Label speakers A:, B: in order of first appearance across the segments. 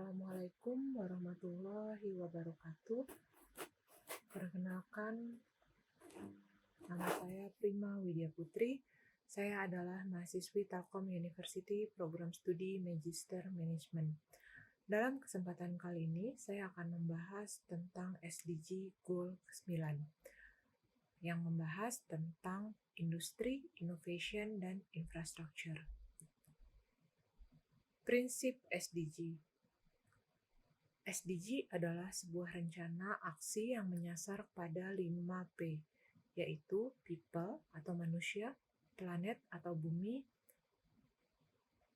A: Assalamualaikum warahmatullahi wabarakatuh. Perkenalkan, nama saya Prima Widya Putri. Saya adalah mahasiswi Telkom University Program Studi Magister Management. Dalam kesempatan kali ini, saya akan membahas tentang SDG Goal 9 yang membahas tentang industri, innovation, dan infrastructure. Prinsip SDG. SDG adalah sebuah rencana aksi yang menyasar pada 5P, yaitu people atau manusia, planet atau bumi,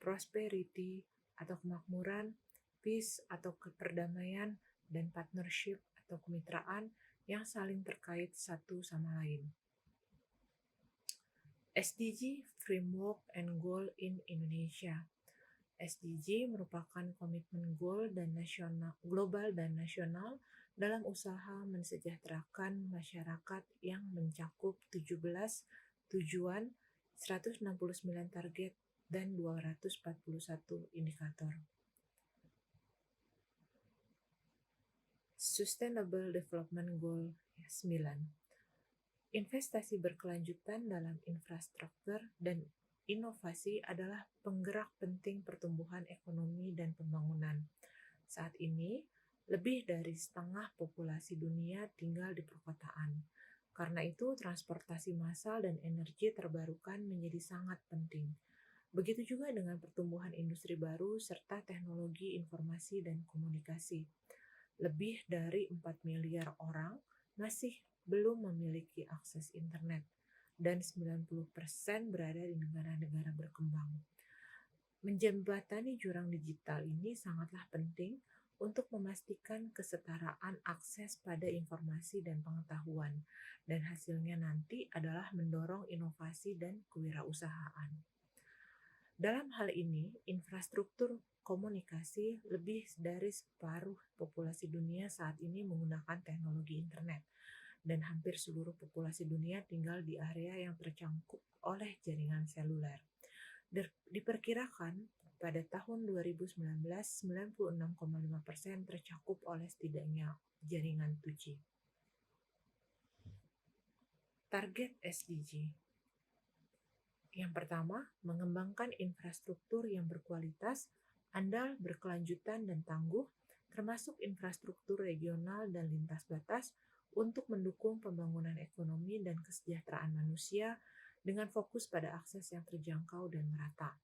A: prosperity atau kemakmuran, peace atau keperdamaian, dan partnership atau kemitraan yang saling terkait satu sama lain. SDG Framework and Goal in Indonesia. SDG merupakan komitmen global dan nasional dalam usaha mensejahterakan masyarakat yang mencakup 17 tujuan, 169 target, dan 241 indikator. Sustainable Development Goal 9. Investasi berkelanjutan dalam infrastruktur dan inovasi adalah penggerak penting pertumbuhan ekonomi dan pembangunan. Saat ini, lebih dari setengah populasi dunia tinggal di perkotaan. Karena itu, transportasi massal dan energi terbarukan menjadi sangat penting. Begitu juga dengan pertumbuhan industri baru serta teknologi informasi dan komunikasi. Lebih dari 4 miliar orang masih belum memiliki akses internet, dan 90% berada di negara-negara berkembang. Menjembatani jurang digital ini sangatlah penting untuk memastikan kesetaraan akses pada informasi dan pengetahuan, dan hasilnya nanti adalah mendorong inovasi dan kewirausahaan. Dalam hal ini, infrastruktur komunikasi lebih dari separuh populasi dunia saat ini menggunakan teknologi internet, dan hampir seluruh populasi dunia tinggal di area yang tercangkup oleh jaringan seluler. Diperkirakan pada tahun 2019, 96,5% tercakup oleh setidaknya jaringan 2G. Target SDG. Yang pertama, mengembangkan infrastruktur yang berkualitas, andal, berkelanjutan, dan tangguh, termasuk infrastruktur regional dan lintas batas, untuk mendukung pembangunan ekonomi dan kesejahteraan manusia dengan fokus pada akses yang terjangkau dan merata.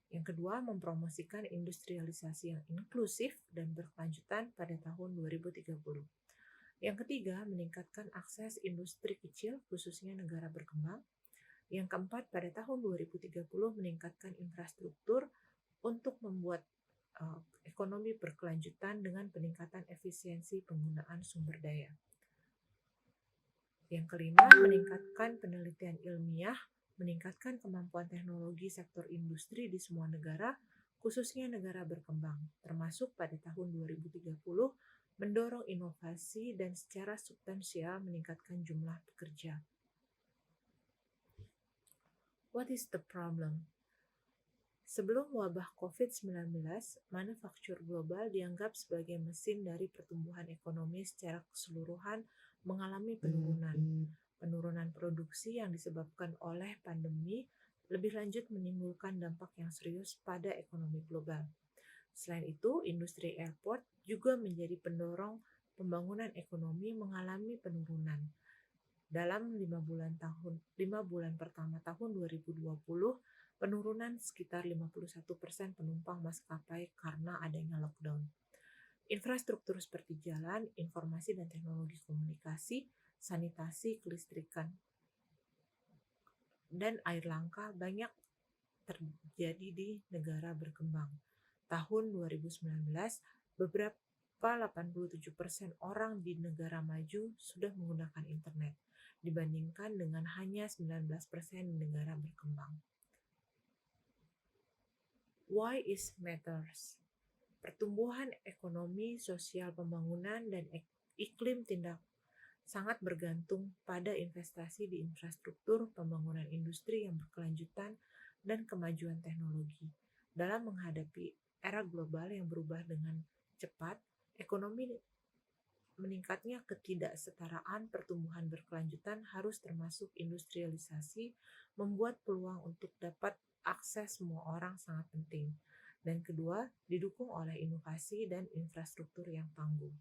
A: Yang kedua, mempromosikan industrialisasi yang inklusif dan berkelanjutan pada tahun 2030. Yang ketiga, meningkatkan akses industri kecil khususnya negara berkembang. Yang keempat, pada tahun 2030 meningkatkan infrastruktur untuk membuat ekonomi berkelanjutan dengan peningkatan efisiensi penggunaan sumber daya. Yang kelima, meningkatkan penelitian ilmiah, meningkatkan kemampuan teknologi sektor industri di semua negara, khususnya negara berkembang, termasuk pada tahun 2030, mendorong inovasi dan secara substansial meningkatkan jumlah pekerja. What is the problem? Sebelum wabah COVID-19, manufaktur global dianggap sebagai mesin dari pertumbuhan ekonomi secara keseluruhan mengalami penurunan. Penurunan produksi yang disebabkan oleh pandemi lebih lanjut menimbulkan dampak yang serius pada ekonomi global. Selain itu, industri airport juga menjadi pendorong pembangunan ekonomi mengalami penurunan. Dalam 5 bulan pertama tahun 2020, penurunan sekitar 51% penumpang maskapai karena adanya lockdown. Infrastruktur seperti jalan, informasi dan teknologi komunikasi, sanitasi, kelistrikan, dan air langka banyak terjadi di negara berkembang. Tahun 2019, beberapa 87% orang di negara maju sudah menggunakan internet, dibandingkan dengan hanya 19% di negara berkembang. Why is matters? Pertumbuhan ekonomi, sosial pembangunan, dan iklim tindak sangat bergantung pada investasi di infrastruktur, pembangunan industri yang berkelanjutan, dan kemajuan teknologi. Dalam menghadapi era global yang berubah dengan cepat, ekonomi meningkatnya ketidaksetaraan pertumbuhan berkelanjutan harus termasuk industrialisasi, membuat peluang untuk dapat akses semua orang sangat penting. Dan kedua, didukung oleh inovasi dan infrastruktur yang tangguh.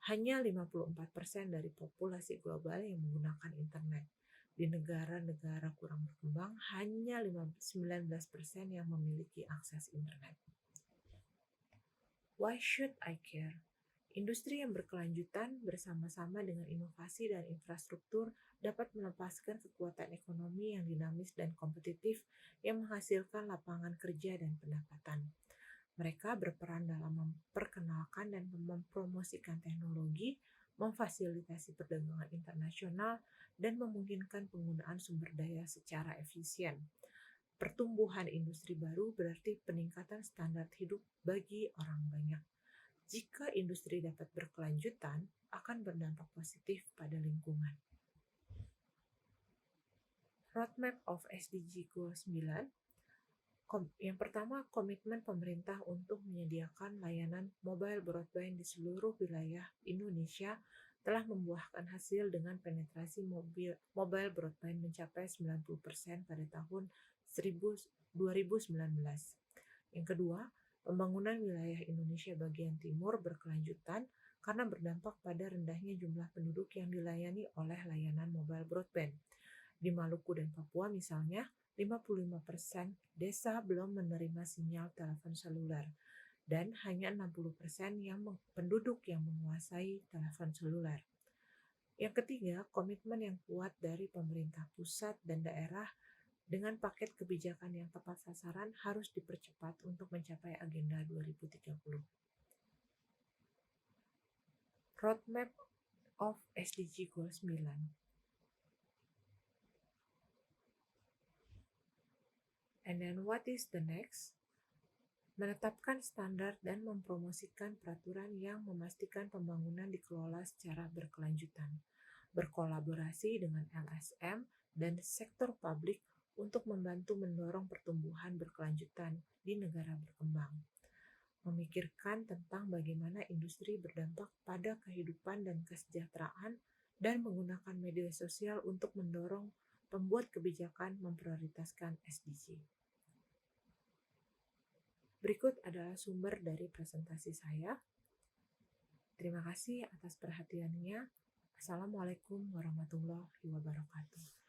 A: Hanya 54% dari populasi global yang menggunakan internet. Di negara-negara kurang berkembang, hanya 19% yang memiliki akses internet. Why should I care? Industri yang berkelanjutan bersama-sama dengan inovasi dan infrastruktur dapat melepaskan kekuatan ekonomi yang dinamis dan kompetitif yang menghasilkan lapangan kerja dan pendapatan. Mereka berperan dalam memperkenalkan dan mempromosikan teknologi, memfasilitasi perdagangan internasional, dan memungkinkan penggunaan sumber daya secara efisien. Pertumbuhan industri baru berarti peningkatan standar hidup bagi orang banyak. Jika industri dapat berkelanjutan, akan berdampak positif pada lingkungan. Roadmap of SDG Goal 9. Yang pertama, komitmen pemerintah untuk menyediakan layanan mobile broadband di seluruh wilayah Indonesia telah membuahkan hasil dengan penetrasi mobile broadband mencapai 90% pada tahun 2019. Yang kedua, pembangunan wilayah Indonesia bagian timur berkelanjutan karena berdampak pada rendahnya jumlah penduduk yang dilayani oleh layanan mobile broadband. Di Maluku dan Papua misalnya, 55% desa belum menerima sinyal telepon seluler dan hanya 60% penduduk yang menguasai telepon seluler. Yang ketiga, komitmen yang kuat dari pemerintah pusat dan daerah dengan paket kebijakan yang tepat sasaran harus dipercepat untuk mencapai Agenda 2030. Roadmap of SDG Goal 9. And then what is the next? Menetapkan standar dan mempromosikan peraturan yang memastikan pembangunan dikelola secara berkelanjutan. Berkolaborasi dengan LSM dan sektor publik untuk membantu mendorong pertumbuhan berkelanjutan di negara berkembang. Memikirkan tentang bagaimana industri berdampak pada kehidupan dan kesejahteraan dan menggunakan media sosial untuk mendorong pembuat kebijakan memprioritaskan SDG. Berikut adalah sumber dari presentasi saya. Terima kasih atas perhatiannya. Assalamualaikum warahmatullahi wabarakatuh.